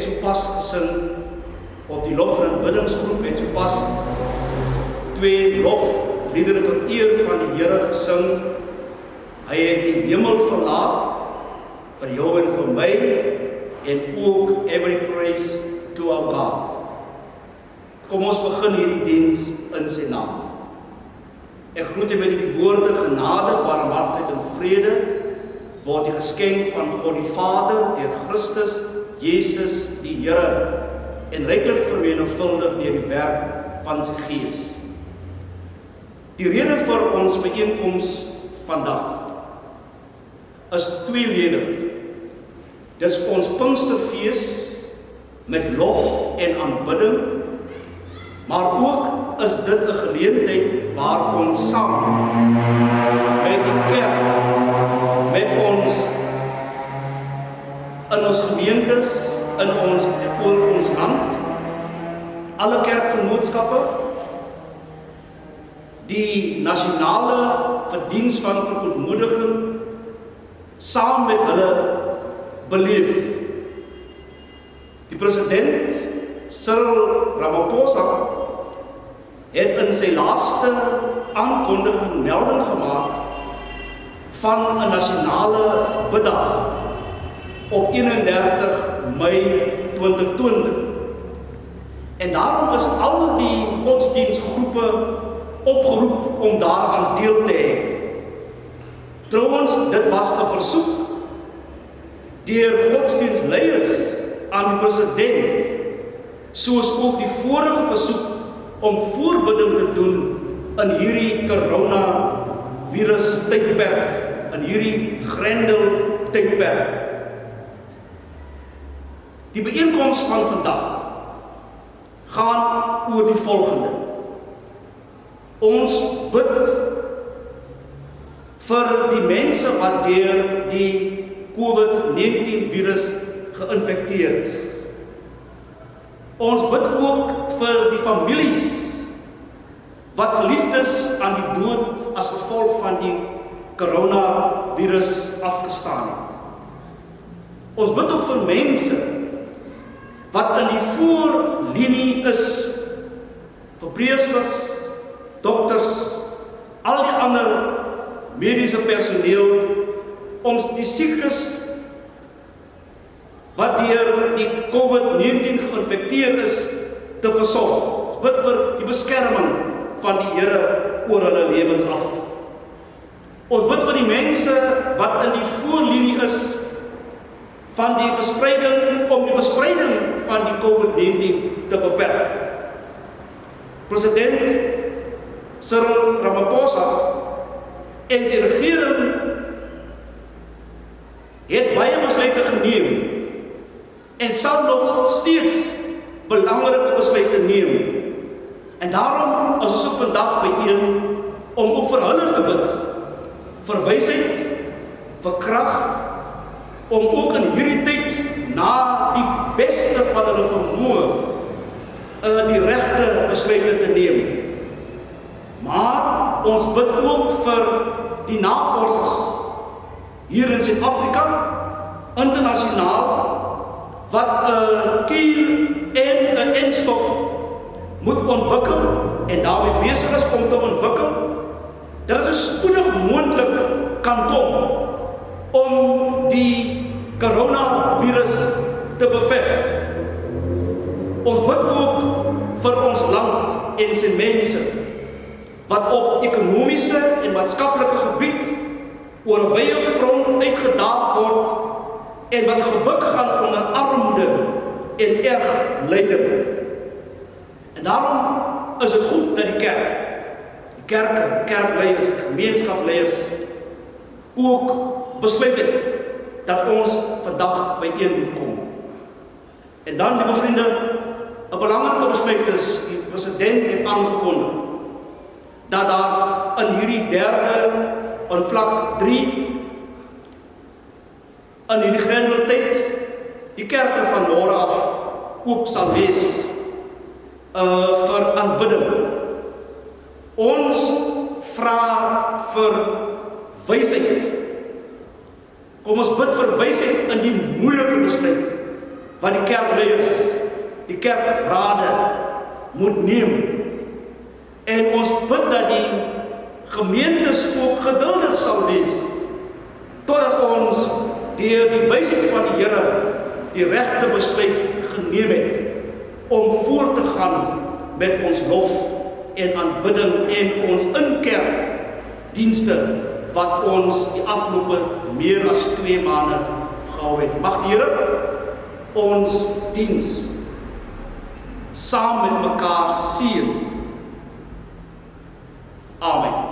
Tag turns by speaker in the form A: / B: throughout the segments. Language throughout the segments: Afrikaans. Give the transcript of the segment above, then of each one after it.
A: sopas gesing, op die lof- en aanbiddingsgroep het sopas 2 lofliedere tot eer van die Here gesing. Hy het die hemel verlaat vir jou en vir my, en ook every praise to our God. Kom ons begin hierdie diens in sy naam. Ek groet u met die woorde genade, barmhartigheid en vrede, word die geskenk van God die Vader, deur Christus, Jesus die Here, en ryklik vermenigvuldig deur die werk van sy Gees. Die rede vir ons byeenkoms vandag is tweeledig. Dis ons Pinksterfees met lof en aanbidding, maar ook is dit 'n geleentheid waar ons saam met die kerk, met ons in ons gemeentes, oor ons land, alle kerkgenootskappe, die nasionale verdiens van verootmoediging saam met hulle beleef. Die president Cyril Ramaphosa het in sy laaste aankondiging melding gemaak van 'n nasionale biddag op 31 Mei 2020. En daarom is al die godsdienstgroepe opgeroep om daaraan deel te hê. Trouwens, dit was 'n versoek deur godsdienstleiers aan die president, soos ook die vorige versoek om voorbidding te doen in hierdie coronavirus tydperk, in hierdie grendel tydperk. Die byeenkoms van vandag gaan oor die volgende. Ons bid vir die mense wat deur die COVID-19 virus geïnfekteer is. Ons bid ook vir die families wat geliefdes aan die dood as gevolg van die coronavirus afgestaan het. Ons bid ook vir mense wat in die voorlinie is, verpleegsters, dokters, al die ander mediese personeel, om die siekes wat deur die COVID-19 geïnfekteer is, te versorg. Ons bid vir die beskerming van die Here oor hulle lewens af. Ons bid vir die mense wat in die voorlinie is van die verspreiding, om die verspreiding van die COVID-19 te beperk. President Cyril Ramaphosa en sy regering het baie besluite geneem en sal nog steeds belangrike besluite neem. En daarom is ons ook vandag byeen om ook vir hulle te bid, vir wysheid, vir krag, om ook in hierdie tyd na die beste van hulle vermoë die regte besluite te neem. Maar ons bid ook vir die navorsers hier in Suid-Afrika, internasionaal, wat 'n kuur en 'n enstof moet ontwikkel en daarmee besig is om te ontwikkel, dat dit so spoedig moontlik kan kom om die coronavirus te beveg. Ons bid ook vir ons land en sy mense, wat op ekonomiese en maatskaplike gebied oor 'n wye front uitgedaag word en wat gebuk gaan onder armoede en erg lyding. En daarom is dit goed dat die kerke, kerkleiers, gemeenskapleiers ook besluit het dat ons vandag byeen moet kom. En dan, lieve vriende, 'n belangrike besluit is, die president het aangekondig dat daar in hierdie derde in vlak 3 in hierdie grendeltyd die kerke van môre af oop sal wees vir aanbidding. Ons vra vir wysheid. Kom ons bid vir wysheid in die moeilike besluit wat die kerkleiers, die kerkrade moet neem. En ons bid dat die gemeentes ook geduldig sal wees, totdat ons deur die wysheid van die Here die regte besluit geneem het om voort te gaan met ons lof en aanbidding en ons inkerkdienste wat ons die afgelope meer as 2 maande gehou het. Mag die Here ons diens saam met mekaar seën. Amen.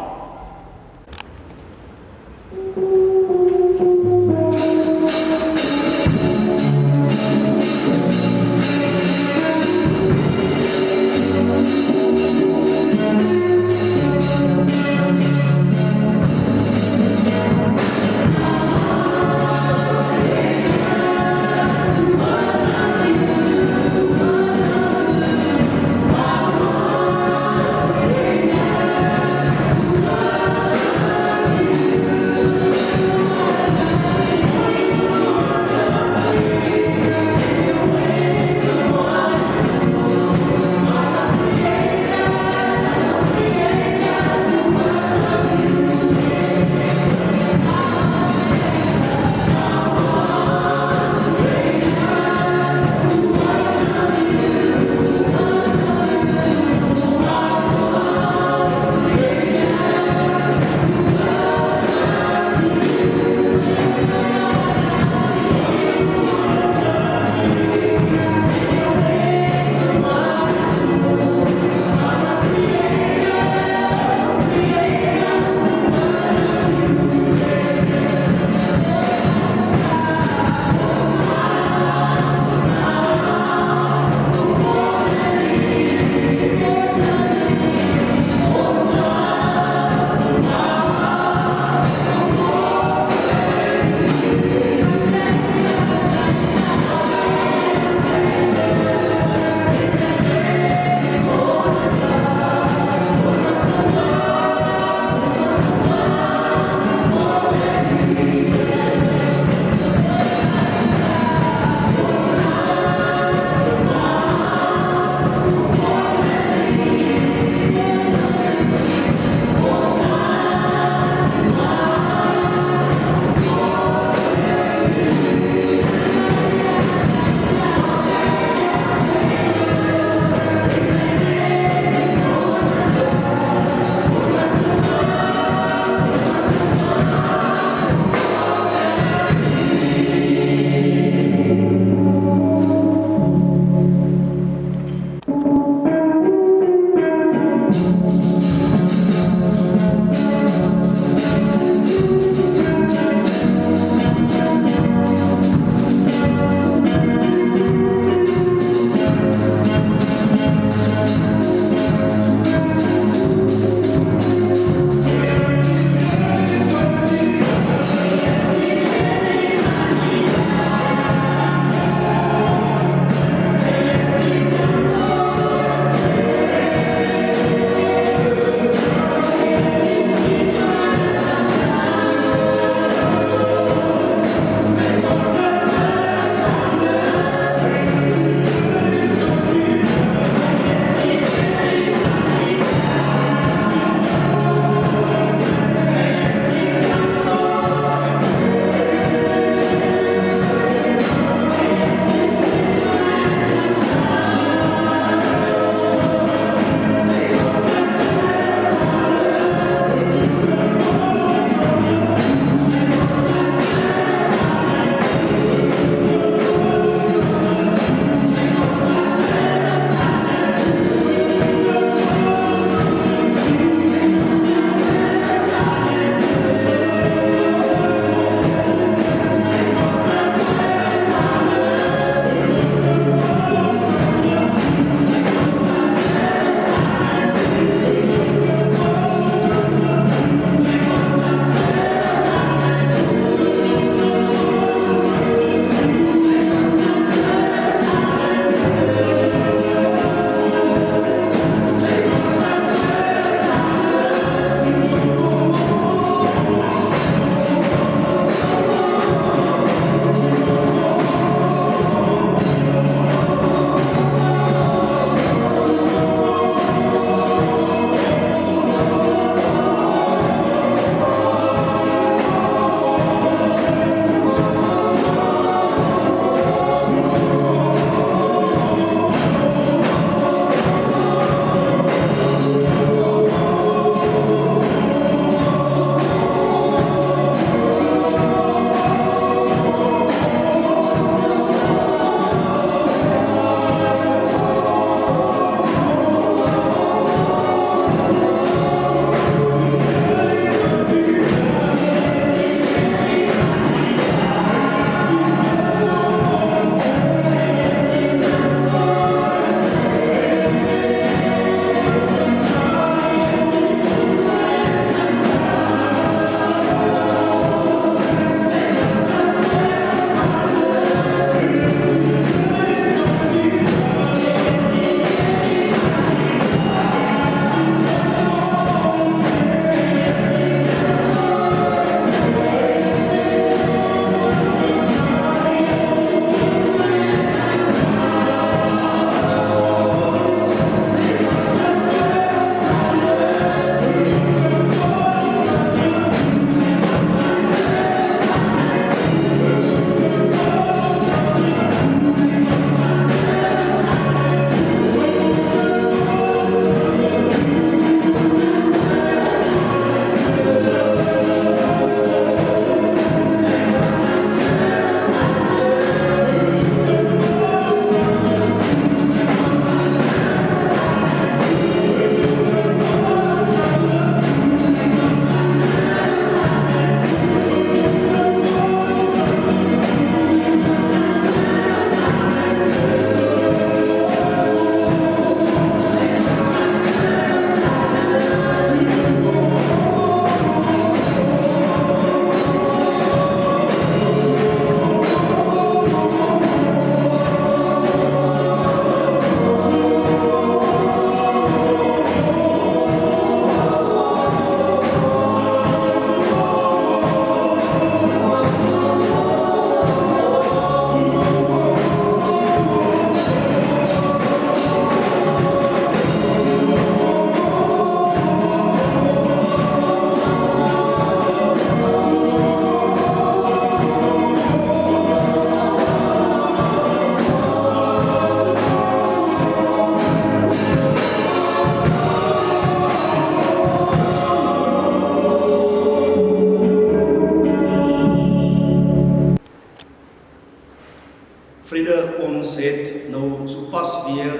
A: sopas weer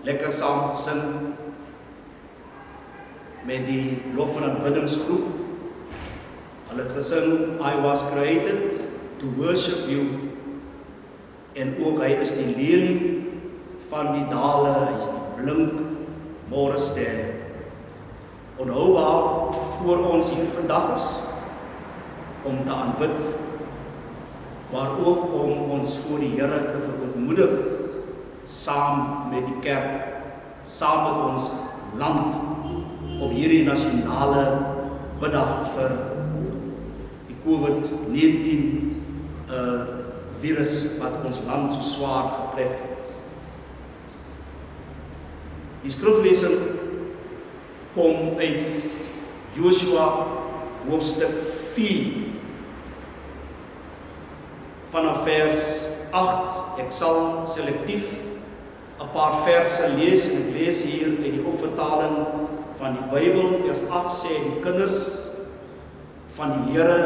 A: lekker saam gesing met die lof- en aanbiddingsgroep. Hulle het gesing, I was created to worship you. En ook hy is die lelie van die dale, hy is die blink môrester. Onthou waar voor ons hier vandag is, om te aanbid, maar ook om ons voor die Here te verootmoedig, saam met die kerk, saam met ons land, op hierdie nasionale biddag vir die COVID-19 virus wat ons land so swaar getref het. Die skriflesing kom uit Joshua hoofstuk 4 vanaf vers 8. Ek sal selektief 'n paar verse lees en ek lees hier uit die ou vertaling van die Bybel. Vers 8 sê die kinders van die Here,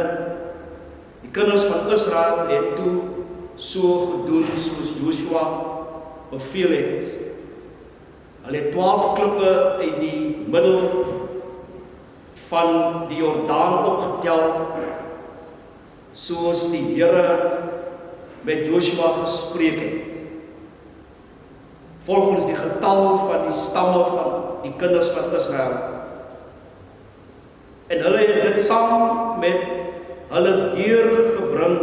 A: die kinders van Israel het toe so gedoen soos Joshua beveel het. Hulle het 12 klippe uit die middel van die Jordaan opgetel, soos die Here met Joshua gespreek het. Volgens die getal van die stamme van die kinders van Israel. En hulle het dit saam met hulle deurgebring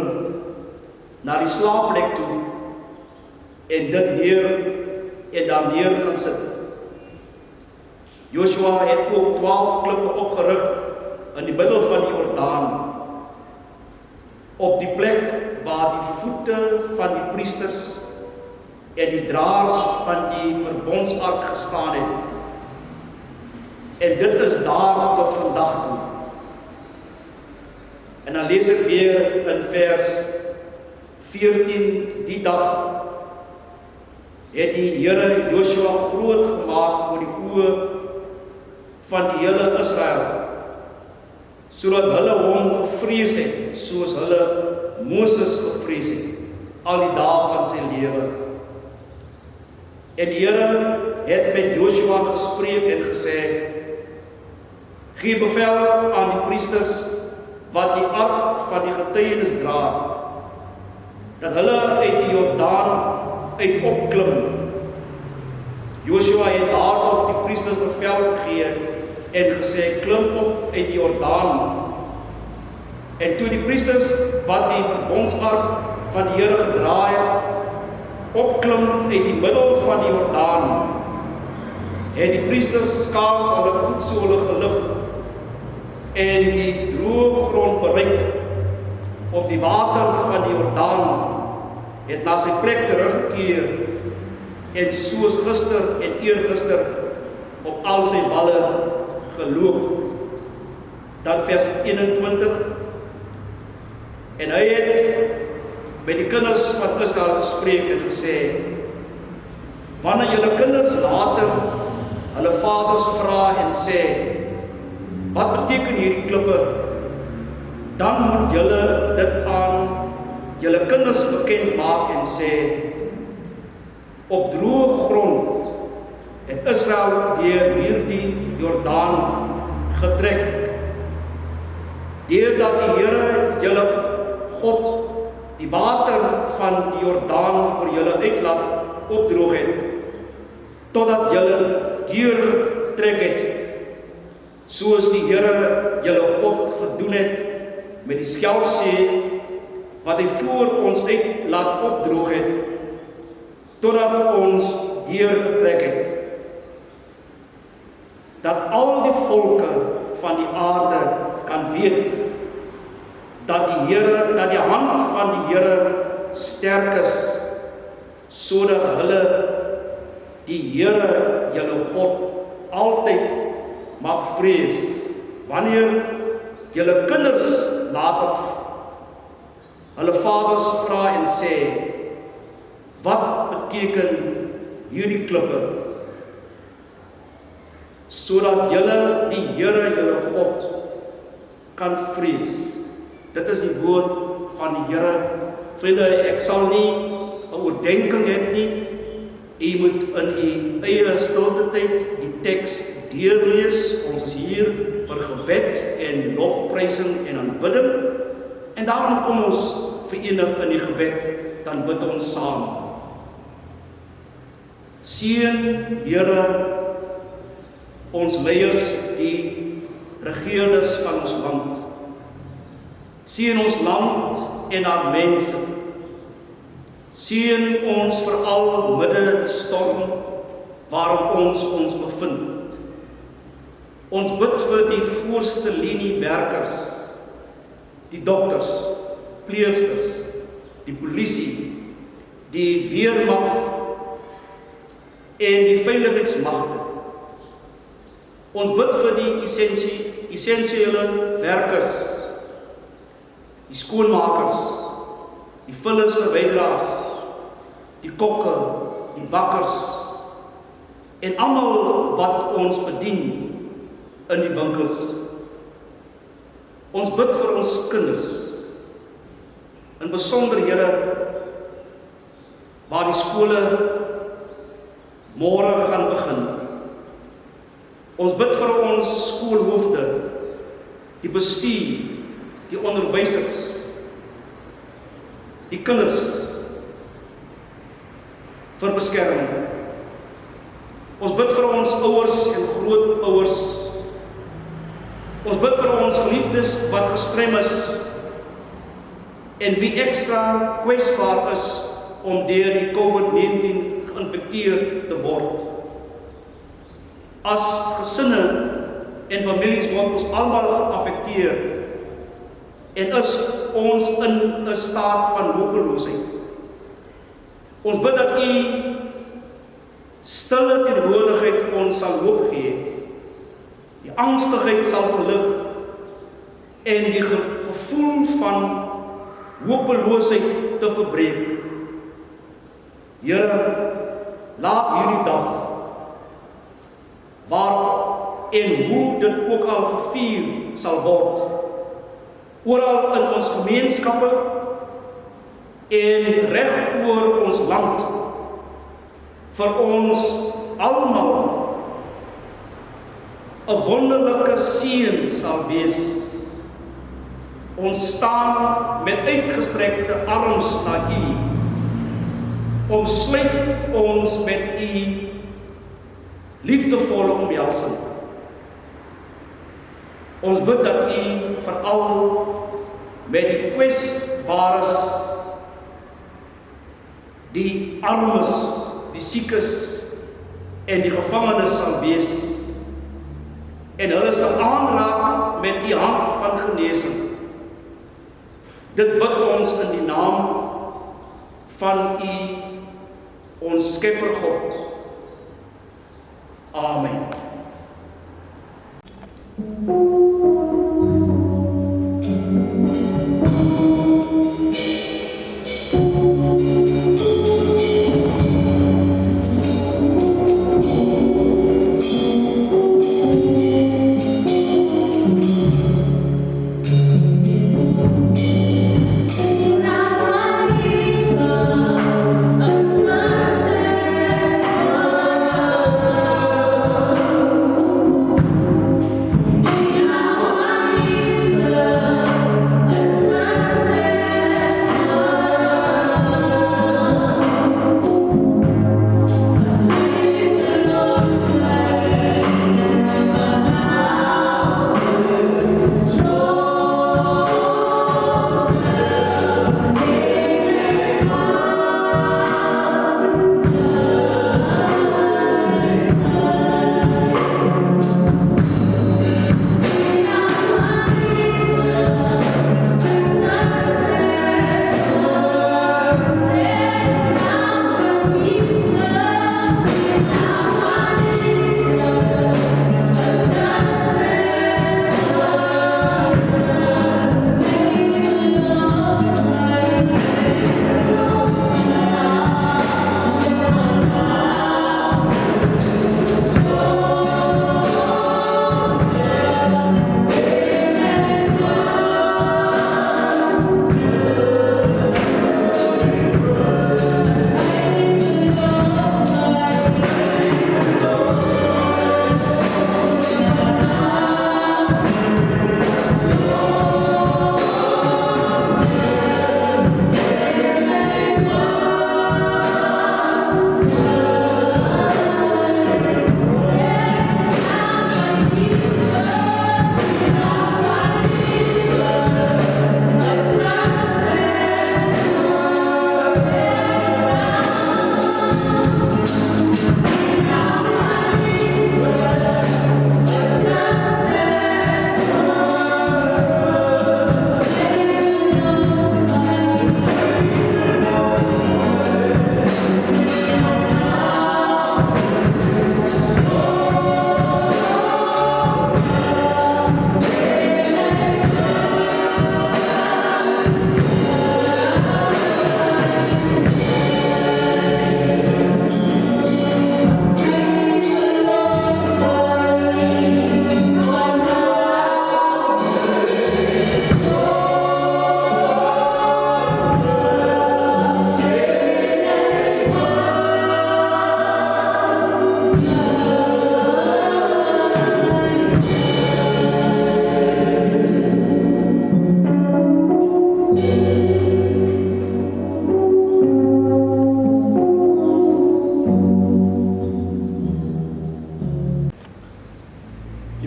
A: na die slaapplek toe en dit daar neer gaan sit. Joshua het ook 12 klippe opgerig in die middel van die Jordaan, op die plek waar die voete van die priesters en die draers van die verbondsark gestaan het. En dit is daar tot vandag toe. En dan lees ek weer in vers 14, die dag het die Here Joshua groot gemaak voor die oë van die hele Israel, sodat hulle hom gevrees het, soos hulle Moses gevrees het, al die dae van sy lewe. En die Here het met Joshua gespreek en gesê, gee bevel aan die priesters wat die ark van die getuienis dra, dat hulle uit die Jordaan uit opklim. Joshua het daarop die priesters bevel gegee en gesê, klim op uit die Jordaan. En toe die priesters wat die verbondsark van die Here gedra het, opklim uit die middel van die Jordaan, het die priesters skaars hulle voetsole gelig en die droë grond bereik, of die water van die Jordaan het na sy plek teruggekeer en soos gister en eergister op al sy walle geloop. Dan vers 21, en hy het met die kinders van Israel gespreek en gesê, wanneer julle kinders later hulle vaders vra en sê, wat beteken hierdie klippe? Dan moet julle dit aan julle kinders bekend maak en sê, op droë grond het Israel deur hierdie Jordaan getrek, deurdat die Here julle God die water van die Jordaan vir julle uitlaat opdroog het, totdat julle deurgetrek het, soos die Here julle God gedoen het met die Skelfsee, wat hy voor ons uit laat opdroog het, totdat ons deurgetrek het, dat al die volke van die aarde kan weet, dat die hand van die Here sterk is, sodat hulle die Here julle God altyd mag vrees, wanneer julle kinders later hulle vaders vra en sê, wat beteken hierdie klippe? Sodat julle die Here julle God kan vrees. Dit is die woord van die Here. Vriende, ek sal nie 'n oordenking hê nie, U moet in u eie stilte tyd die teks deurlees. Ons is hier vir gebed en lofprysing en aanbidding. En daarom kom ons verenig in die gebed, dan bid ons saam. Seën, Here, ons leiers, die regeerders van ons land. Seën ons land en haar mense. Seën ons veral midde die storm waarom ons bevind. Ons bid vir die voorste linie werkers, die dokters, pleegsters, die polisie, die weermag en die veiligheidsmagte. Ons bid vir die essensiële werkers, die skoonmakers, die vullisverwyderaars, die kokke, die bakkers en almal wat ons bedien in die winkels. Ons bid vir ons kinders, in besonder, Here, waar die skole môre gaan begin. Ons bid vir ons skoolhoofde, die bestuur, die onderwysers, die kinders, vir beskerming. Ons bid vir ons ouers en grootouers. Ons bid vir ons geliefdes wat gestrem is en wie ekstra kwesbaar is om deur die COVID-19 geïnfekteer te word. As gesinne en families word ons almal geaffekteer en is ons in 'n staat van hopeloosheid. Ons bid dat U stille teenwoordigheid ons sal hoop gee, die angstigheid sal verlig en die gevoel van hopeloosheid te verbreek. Here, laat hierdie dag, waar en hoe dit ook al gevier sal word, oral in ons gemeenskappe en reg oor ons land, vir ons almal 'n wonderlike seën sal wees. Ons staan met uitgestrekte arms na U, omsluit ons met U liefdevolle omhelsing. Ons bid dat U veral met die kwesbares, die armes, die siekes en die gevangenes sal wees en hulle sal aanraak met U hand van genesing. Dit bid ons in die naam van U, ons Skepper God. Amen.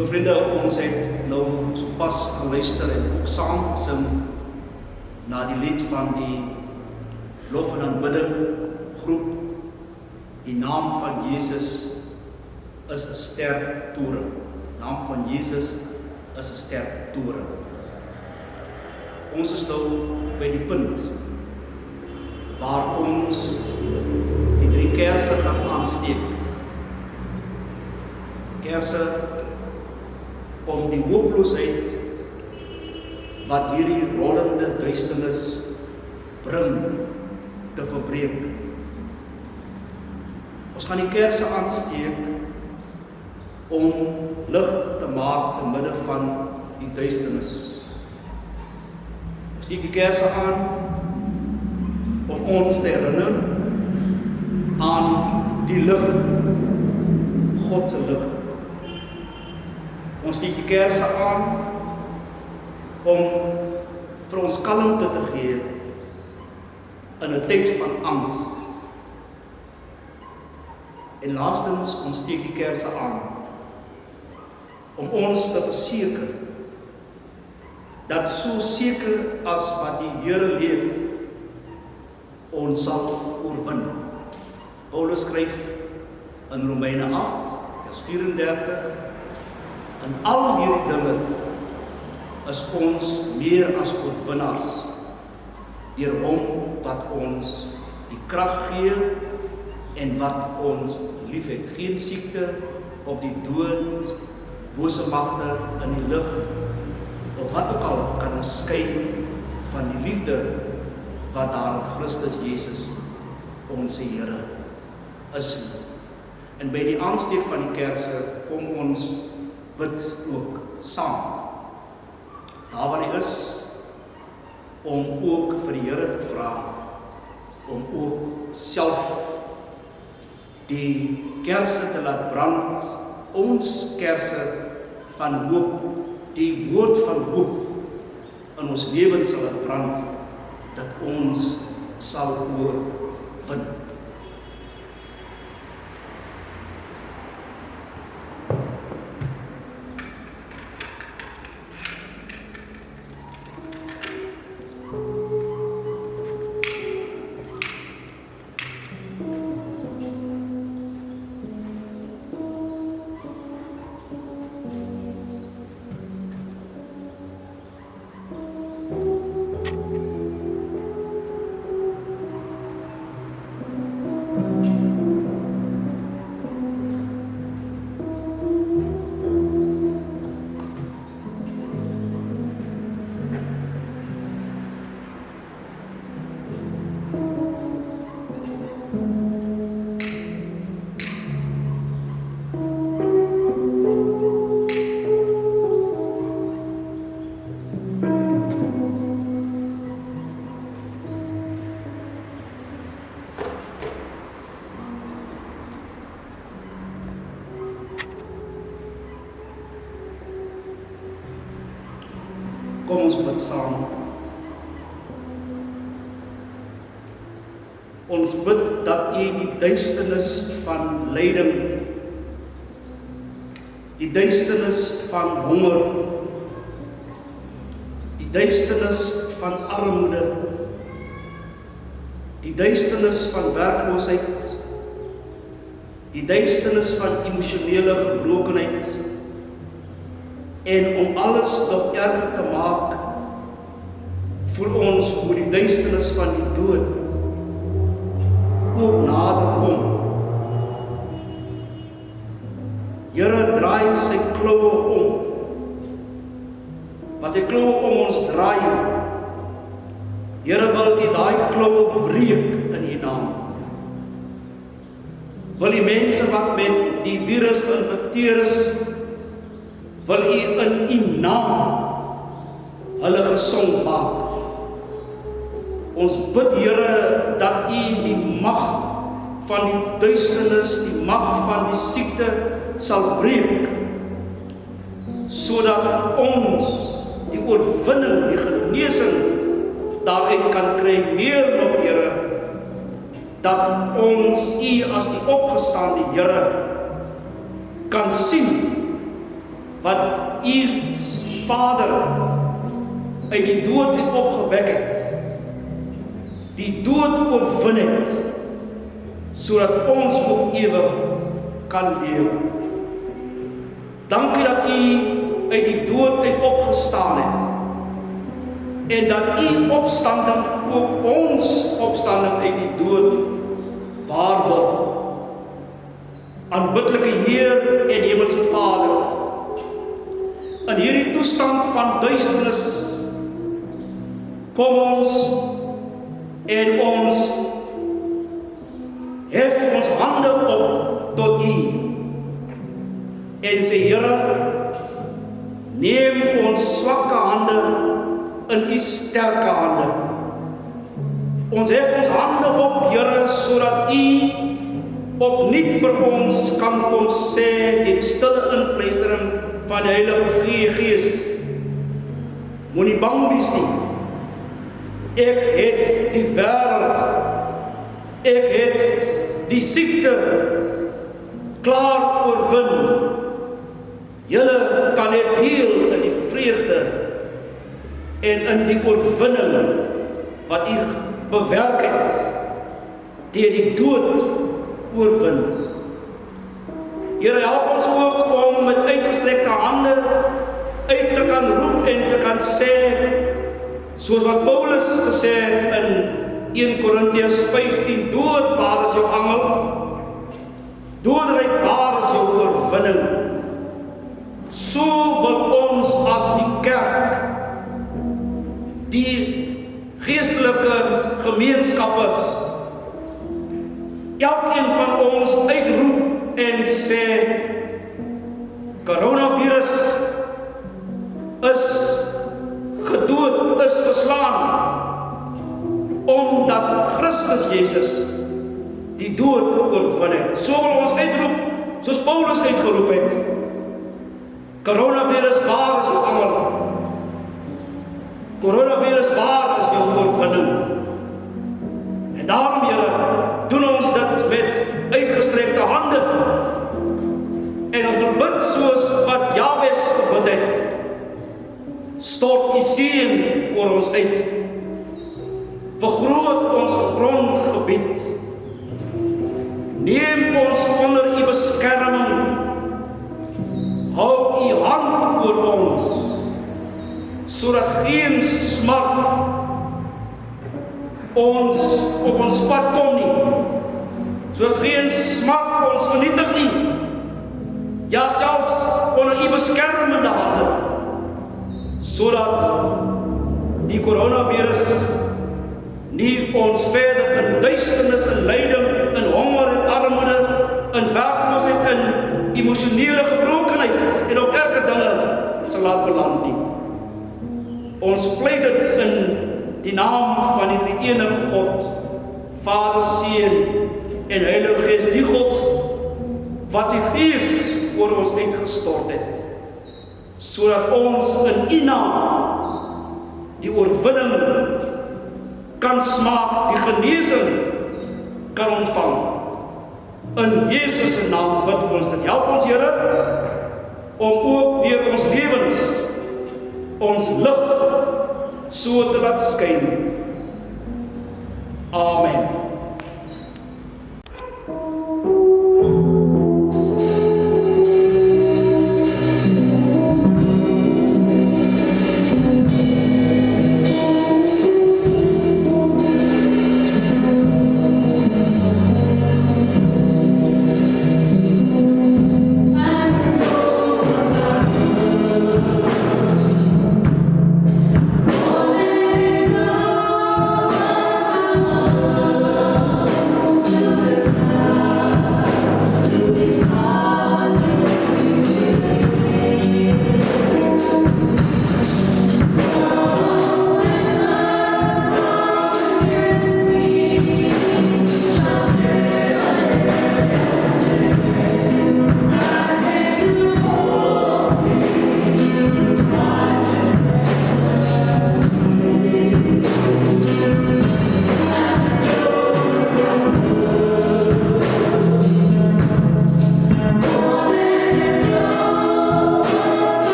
A: Liewe vriende, ons het nou sopas geluister en ook saam gesing na die lied van die lof en aanbidding groep. Die naam van Jesus is 'n sterk toren. Die naam van Jesus is 'n sterk toren. Ons is nou by die punt waar ons die 3 kerse gaan aansteek. Kerse om die hooploosheid wat hierdie rollende duisternis bring te verbreek. Ons gaan die kerse aansteek om lig te maak te midde van die duisternis. Ons steek die kerse aan om ons te herinner aan die lig, God se lig. Ons steek die kerse aan om vir ons kalmte te gee in 'n tyd van angs. En laastens, ons steek die kerse aan om ons te verseker dat so seker as wat die Here leef, ons sal oorwin. Paulus skryf in Romeine 8, vers 34, in al hierdie dinge is ons meer as oorwinnaars deur hom wat ons die krag gee en wat ons liefhet. Geen siekte of die dood, bose magte in die lug of wat ook al kan ons skei van die liefde wat daar in Christus Jesus ons Here is. En by die aansteek van die kerse kom ons bid ook saam. Daar waar hy is, om ook vir die Here te vra, om ook self die kerse te laat brand, ons kerse van hoop, die woord van hoop in ons lewens sal laat brand, dat ons sal oorwin. Kom ons bid saam. Ons bid dat U die duisternis van lyding, die duisternis van honger, die duisternis van armoede, die duisternis van werkloosheid, die duisternis van emosionele gebrokenheid, en om alles nog erger te maak, voel ons hoe die duisternis van die dood ook nader kom. Here, draai sy kloue om. Wat sy kloue om ons draai, Here, wil U daai kloue breek in U naam. Wil die mense wat met die virus geïnfekteer is, wil U in U naam hulle gesond maak. Ons bid, Here, dat U die mag van die duisternis, die mag van die siekte sal breek, sodat ons die oorwinning, die genesing daaruit kan kry. Meer nog, Here, dat ons U as die opgestaande Here kan sien wat u Vader uit die dood het opgewek het, die dood oorwin het, sodat ons ook ewig kan lewe. Dankie dat u uit die dood uit opgestaan het, en dat u opstanding ook ons opstanding uit die dood waarborg. Aanbiddelike Heer en Hemelse Vader, in hierdie toestand van duisternis, kom ons en ons hef ons hande op tot u, en sê, Here, neem ons swakke hande in u sterke hande. Ons hef ons hande op, Here, sodat u opnuut vir ons kan kom sê, die stille influistering van die Heilige Gees, moenie bang wees nie. Ek het die wêreld, ek het die siekte klaar oorwin. Julle kan net deel in die vreugde en in die oorwinning wat u bewerk het deur die dood oorwin. Here, help ons ook om met uitgestrekte hande uit te kan roep en te kan sê, soos wat Paulus gesê het in 1 Korintiërs 15, dood, waar is jou angel? Doodryk, waar is jou oorwinning? So wil ons as die kerk, die geestelike gemeenskappe, elkeen van ons uitroep en sê, coronavirus is gedood, is verslaan, omdat Christus Jesus die dood oorwin het. So wil ons uitroep, soos Paulus uitgeroep het, coronavirus, waar is jou angel? Coronavirus, waar is jou oorwinning? En daarom, Here, doen ons dit met uitgestrekte hande. En ons bid soos wat Jabes gebid het. Stort u seën oor ons uit. Vergroot ons grondgebied. Neem ons onder u beskerming. Hou u hand oor ons, sodat geen smart ons op ons pad kom nie, sodat geen smart ons vernietig nie, ja, selfs onder u beskermende hande, sodat die coronavirus nie ons verder in duisternis, in lyding, in honger en armoede, in werkloosheid, in emosionele gebrokenheid en op elke dinge sal laat beland nie. Ons pleit dit in die naam van die enige God, Vader, Seun en Heilige Gees, die God wat die Gees oor ons uitgestort het, sodat ons in u naam die oorwinning kan smaak, die genesing kan ontvang. In Jesus se naam bid ons dit. Help ons, Here, om ook deur ons lewens ons lig so te laat skyn. Amen.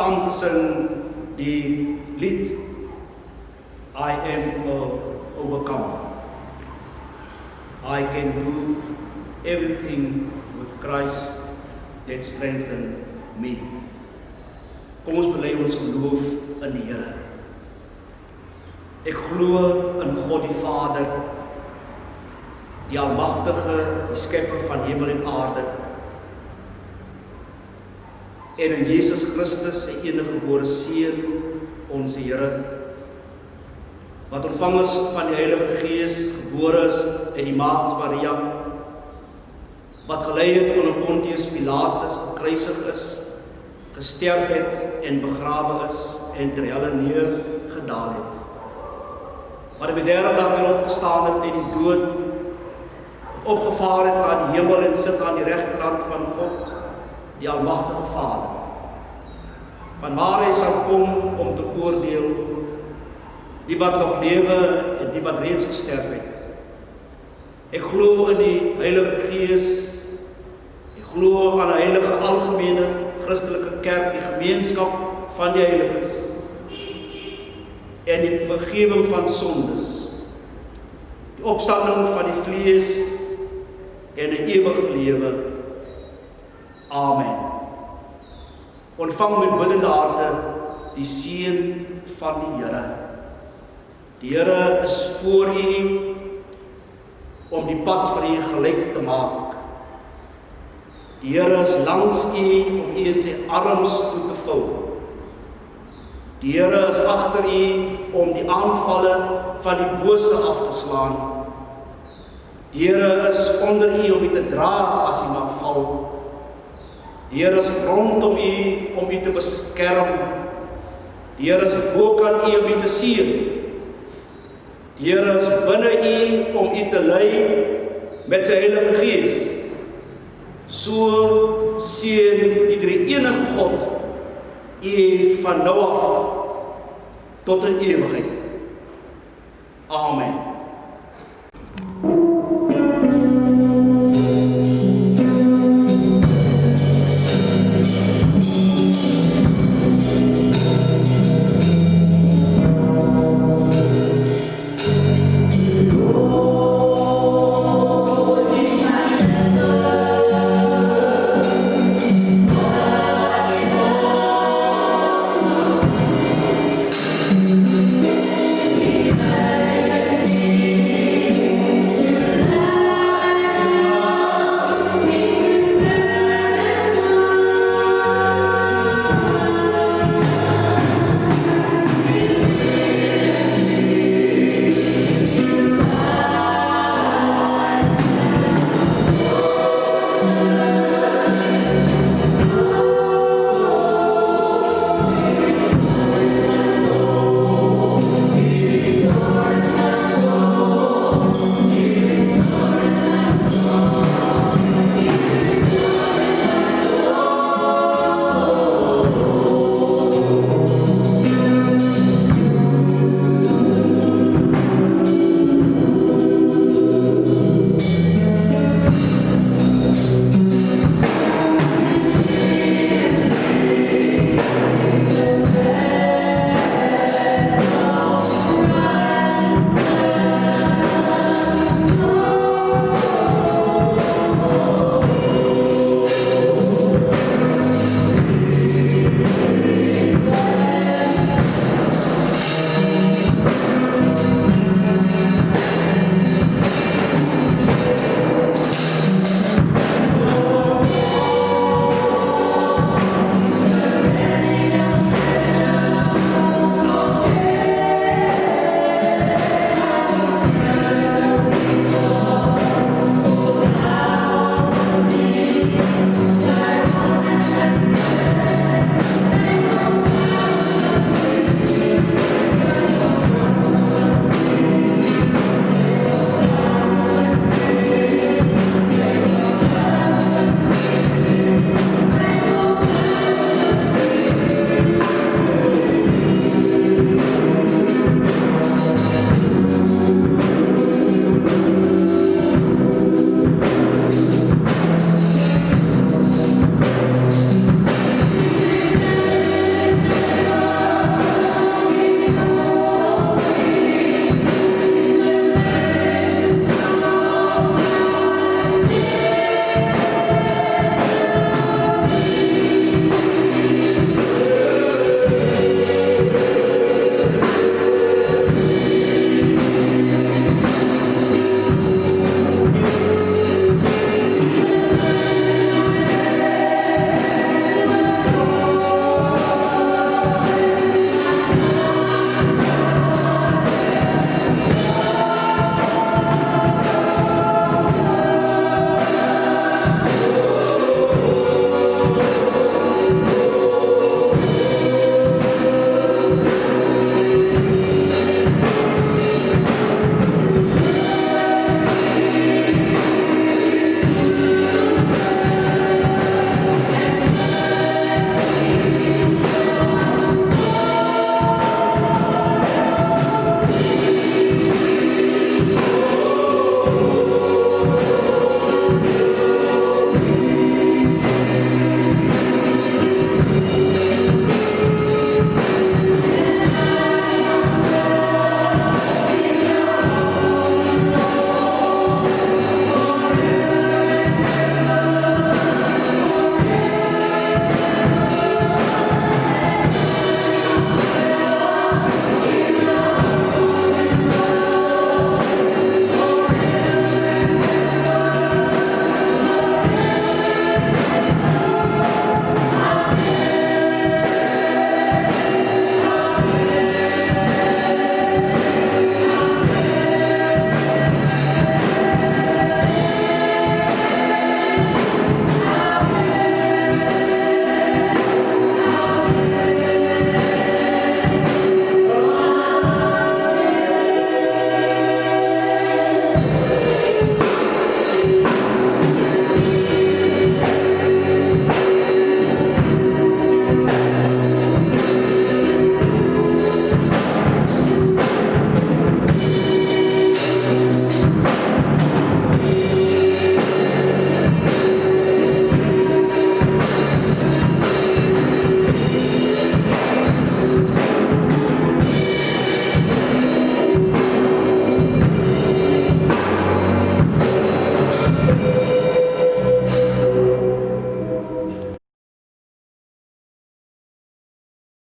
A: saamgesing die lied I am a overcomer. I can do everything with Christ that strengthens me. Kom ons bely ons geloof in die Here. Ek glo in God die Vader, die Almagtige, die Skepper van hemel en aarde, en in Jesus Christus, sy enige gebore Seun, ons Here, wat ontvang is van die Heilige Gees, gebore is uit die Maagd Maria, wat gelei het onder Pontius Pilatus, gekruisig is, gesterf het en begrawe is, en ter helle neergedaal het. Wat op die derde dag weer opgestaan het uit die dood, opgevaar het na die hemel en sit aan die regterhand van God, die Almagtige Vader, van waar hy sal kom om te oordeel, die wat nog lewe en die wat reeds gesterf het. Ek glo in die Heilige Gees, ek glo aan die heilige algemene Christelike Kerk, die gemeenskap van die heiliges, en die vergewing van sondes, die opstanding van die vlees en die ewige lewe. Amen. Ontvang met biddende harte die seën van die Here. Die Here is voor u om die pad vir u gelyk te maak. Die Here is langs u om u in sy arms toe te vul. Die Here is agter u om die aanvalle van die bose af te slaan. Die Here is onder u om u te dra as u mag val. Die Here is rondom u om u te beskerm. Die Here is bokant u om u te seën. Die Here is binne u om u te lei met sy Heilige Gees. So seën die drie-enige God u van nou af tot in ewigheid. Amen.